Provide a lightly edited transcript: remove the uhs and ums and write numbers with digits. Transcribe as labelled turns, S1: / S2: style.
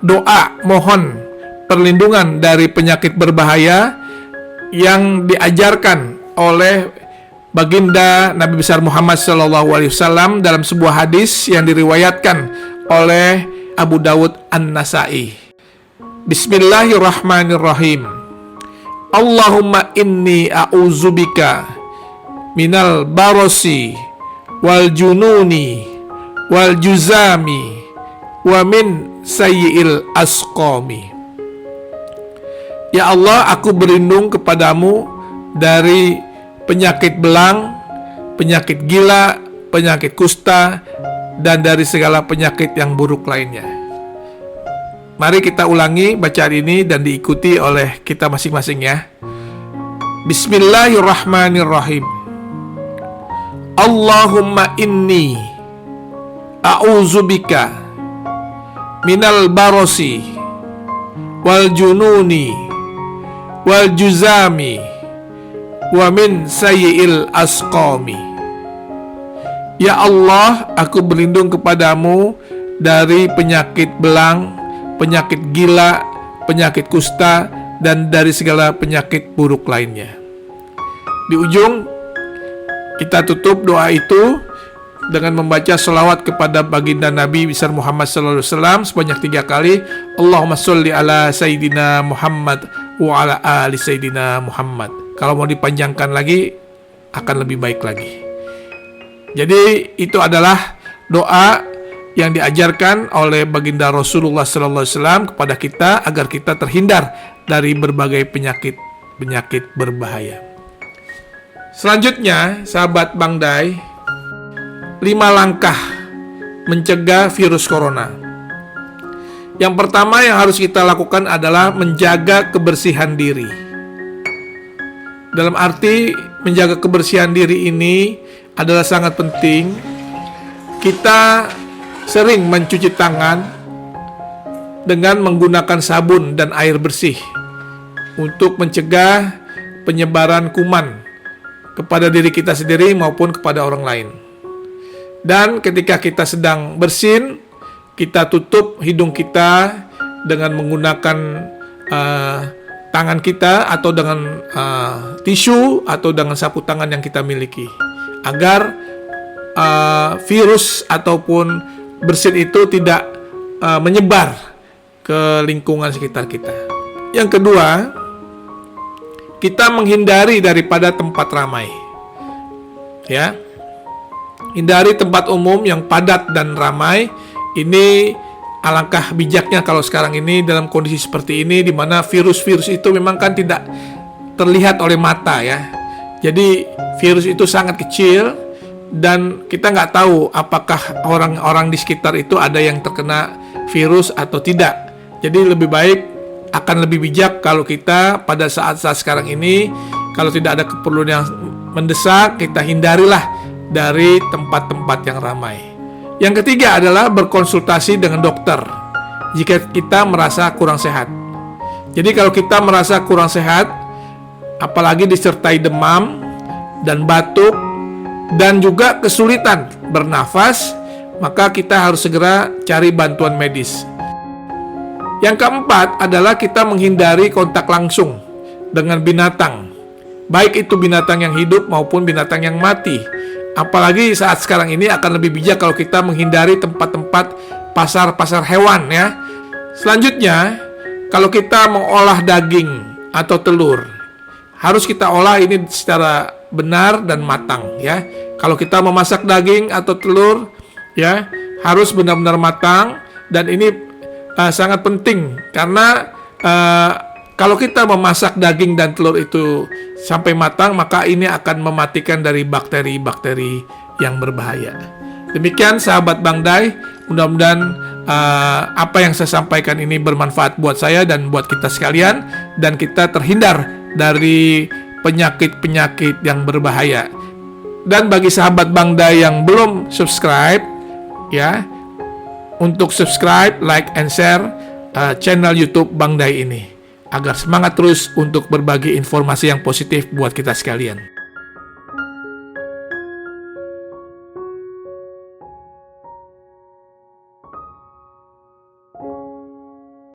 S1: doa mohon perlindungan dari penyakit berbahaya yang diajarkan oleh baginda Nabi besar Muhammad SAW dalam sebuah hadis yang diriwayatkan oleh Abu Dawud An-Nasai. Bismillahirrahmanirrahim. Allahumma inni a'udzubika minal barosi wal jununi wal juzami wa min sayyi'il asqami. Ya Allah, aku berlindung kepadamu dari penyakit belang, penyakit gila, penyakit kusta, dan dari segala penyakit yang buruk lainnya. Mari kita ulangi bacaan ini dan diikuti oleh kita masing-masing ya. Bismillahirrahmanirrahim. Allahumma inni a'udzubika minal barosi wal jununi wal juzami wa min sayyi'il asqami. Ya Allah, aku berlindung kepadamu dari penyakit belang, penyakit gila, penyakit kusta, dan dari segala penyakit buruk lainnya. Di ujung kita tutup doa itu dengan membaca selawat kepada baginda Nabi besar Muhammad SAW sebanyak 3 kali. Allahumma sholli ala Sayyidina Muhammad wa ala ali Sayyidina Muhammad. Kalau mau dipanjangkan lagi akan lebih baik lagi. Jadi itu adalah doa yang diajarkan oleh baginda Rasulullah SAW kepada kita agar kita terhindar dari berbagai penyakit berbahaya. Selanjutnya, sahabat Bang Day, 5 langkah mencegah virus corona. Yang pertama yang harus kita lakukan adalah menjaga kebersihan diri. Dalam arti menjaga kebersihan diri ini adalah sangat penting. Kita sering mencuci tangan dengan menggunakan sabun dan air bersih untuk mencegah penyebaran kuman kepada diri kita sendiri maupun kepada orang lain. Dan ketika kita sedang bersin, kita tutup hidung kita dengan menggunakan tangan kita atau dengan tisu atau dengan sapu tangan yang kita miliki, agar virus ataupun bersin itu tidak menyebar ke lingkungan sekitar kita. Yang kedua, kita menghindari daripada tempat ramai. Ya. Hindari tempat umum yang padat dan ramai. Ini alangkah bijaknya kalau sekarang ini dalam kondisi seperti ini, di mana virus-virus itu memang kan tidak terlihat oleh mata ya. Jadi virus itu sangat kecil dan kita nggak tahu apakah orang-orang di sekitar itu ada yang terkena virus atau tidak. Jadi lebih baik, akan lebih bijak kalau kita pada saat-saat sekarang ini, kalau tidak ada keperluan yang mendesak, kita hindarilah dari tempat-tempat yang ramai. Yang ketiga adalah berkonsultasi dengan dokter jika kita merasa kurang sehat. Jadi kalau kita merasa kurang sehat, apalagi disertai demam dan batuk dan juga kesulitan bernafas, maka kita harus segera cari bantuan medis. Yang keempat adalah kita menghindari kontak langsung dengan binatang, baik itu binatang yang hidup maupun binatang yang mati. Apalagi saat sekarang ini akan lebih bijak kalau kita menghindari tempat-tempat pasar-pasar hewan ya. Selanjutnya, kalau kita mengolah daging atau telur, harus kita olah ini secara benar dan matang ya. Kalau kita memasak daging atau telur ya, harus benar-benar matang, dan ini sangat penting karena kalau kita memasak daging dan telur itu sampai matang, maka ini akan mematikan dari bakteri-bakteri yang berbahaya. Demikian sahabat Bang Day, mudah-mudahan apa yang saya sampaikan ini bermanfaat buat saya dan buat kita sekalian, dan kita terhindar dari penyakit-penyakit yang berbahaya. Dan bagi sahabat Bang Day yang belum subscribe ya, untuk subscribe, like, and share channel YouTube Bang Day ini, agar semangat terus untuk berbagi informasi yang positif buat kita sekalian.